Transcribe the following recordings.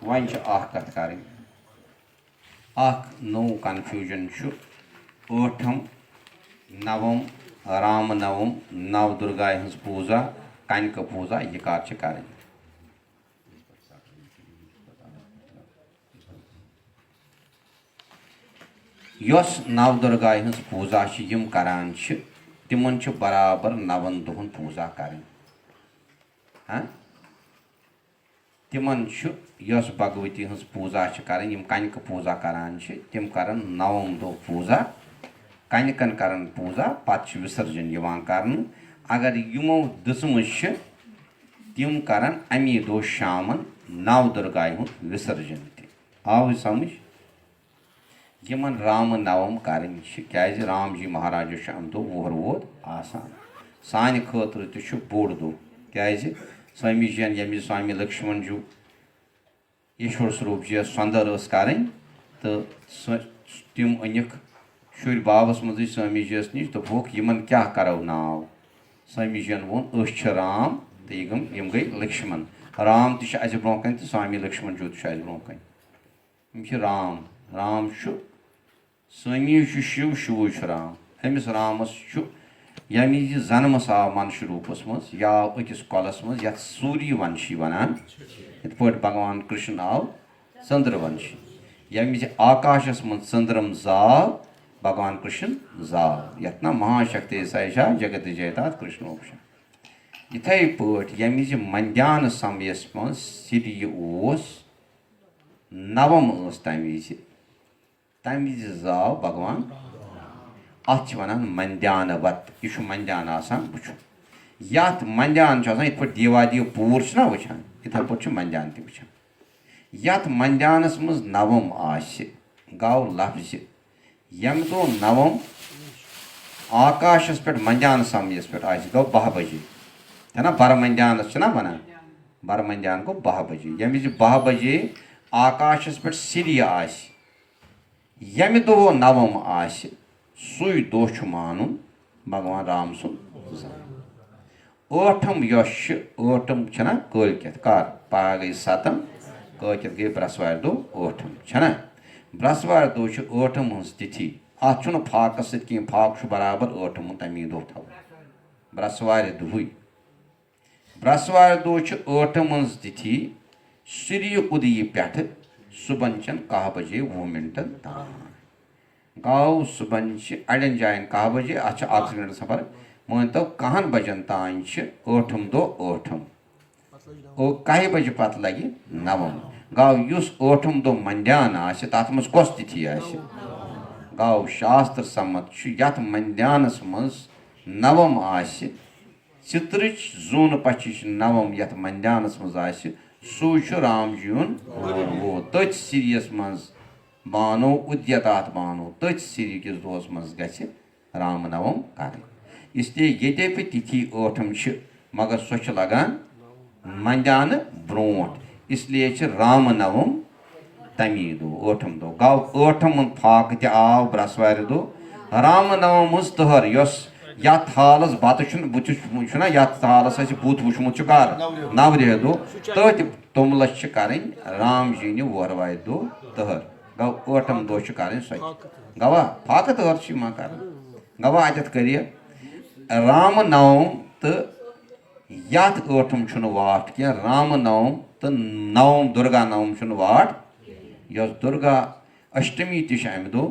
one कत कर no confusion ठम नवम राम नवम नव दुर्गा हज पूजा कनक पूजा यह कर नव दुर्गा हज पूजा करान तिमन बराबर 9 दोहन पूजा कर तिमन भगवती हज पूजा कर कनक पूजा करान तिम कर 9 दो पूजा कनकन करन पूजा पत् विसर्जन कर अगर यमो दम तिम करन अमी दो शामन नव दुर्गा हूँ विसर्जन आव समझ यमन राम नवम कर राम जी महाराज अम दो वोहर वोद आसान सान खतर बोड़ दो क्या स्वामी जी यम स्वामी लक्ष्मण जी ईश्वर स्वरूप जी सौंदर कर तो तिम अनिक शुर बाबस मज स्वामी जी नश दोक यमन क्या करो नाव स्वामी जी वोन राम तो यम गई लक्ष्मण राम तज ब्रोह कन तो स्वामी लक्ष्मण जी तज ब्रोह कन राम राम स्वामी शिव शिव राम अमिस रामस यमी जन्मस आव मनुष्य रूपस मज या अकिस कलस मज ये सूर्यवंशी वनान इत भगवान कृष्ण आव चंद्रवंशी यमी आकाशस मज चंद्रम जाव भगवान कृष्ण जाव यथ ना महाशक्ति सैषा जगत जयता कृष्णोक्ष इथे पट यमी मंद्यान समयस मज सिर नवम तम जाव भगवान अत वन मंद्यानवत यह मंद्यान वो यथ मंद्यान इत दीवादी पूर ना वुचान इथे पे मंद्यान तचान यथ मंद्यानस मज नवम गौ लफ्ज यम दो नवम आकाशस पे मंद्यान समयस पे गो 12 बजे है ना बर मंद्यानस ना वन बर मंद्यान गो 12 बजे यम 12 बजे आकाशस पे सिर यम दो नवम सुई दो मान भगवान राम सुन ठम ठम छना कलकत कर पा गई 7 कलकत गई ब्रसवार दो ठम छना ब्रसवार दो ठम हज तिथि अत फाकस कह फाक बराबर ठम तमी दो थो ब्रसवार दुह ब्रसवार दो ठम हज तिथि सूर्य उदय पे सुबन 10 बजे 20 मिनट तान गौ सुबन अड़न जायन 10 बजे अत 8 मिनट सफर मान तो 10 बजन तान ठम दो ठम 10 बजे पत लगे नवम गौ युस ठम दो मंद्यान तथ मज कस तिथि गौ शास्त्र सम्मत यथ मंद्यानस मज नवम चित्र जून 25 नवम यथ मंद्यानस मज सू राम जी वो तथ सिरियस मज बानो उद्यतात बानो तथ सिर किस दोस मज ग राम नवम कर इसलिए ये पे तिथि ठम मगर सो लगान मंद्यान ब्रोट इसलिए राम नवम तमी दो ठम दो गौ ठम फाक तव ब्रसवार दो राम नवम तहर यथ हालस बत बुना यथ हालस बुत वुचमुत कर 9 दो तथ तोमलस कर राम जी ने वोहरवार दो तहर गौ ठम दो कर गवा फाक तहर मा कर गवा अत कर राम नवम तो यथ ठम वाट क्या राम नवम तो नवम दुर्गा नवम वाट यस दुर्गा अष्टमी तम दो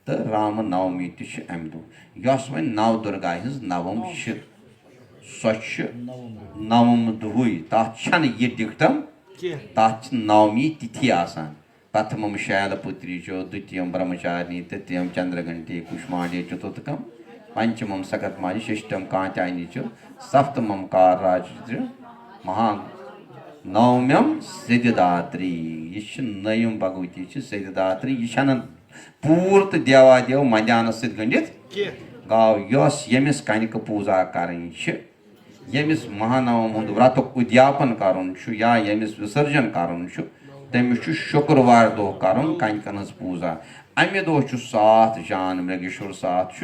तो राम नवमी तम दो यस वो नव दुर्गा हज नवम सो नवम दुह तथ यह दिक्तम तथ नवमी तिथि आसान प्रथमम शैलपुत्री द्वितीयम ब्रह्मचारिणी तृतीयम चंद्रघंटी कुष्मांडी चतुर्थकम पंचमम सकटमानी षष्ठम कांत्यायनी सप्तमम कारराज महा नवम्यम सिद्धिदात्री यह नयम भगवती सिद्धिदात्री यह पूर तो देवादेव मंद्यानस गंडित गौ यमिस कनक पूजा कर यमिस महानवम हूँ व्रत उद्यापन कर या यमिस विसर्जन कर तमिस शुक्रवार दो कर कनकन हज पूजा अमे दो साथ जान मृगेश्वर साथ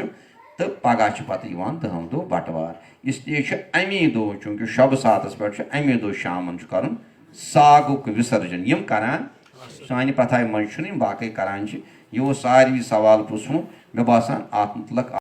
तो पगह पत 10 दो बटवार इसलिए अमी दो चूँकि शब सातस पे अमी दो शामन कर सागुक विसर्जन यम करान सानि प्रथाय मंच बाकी करान यह सारी सवाल पुछमुत मे बासान अत मुतलक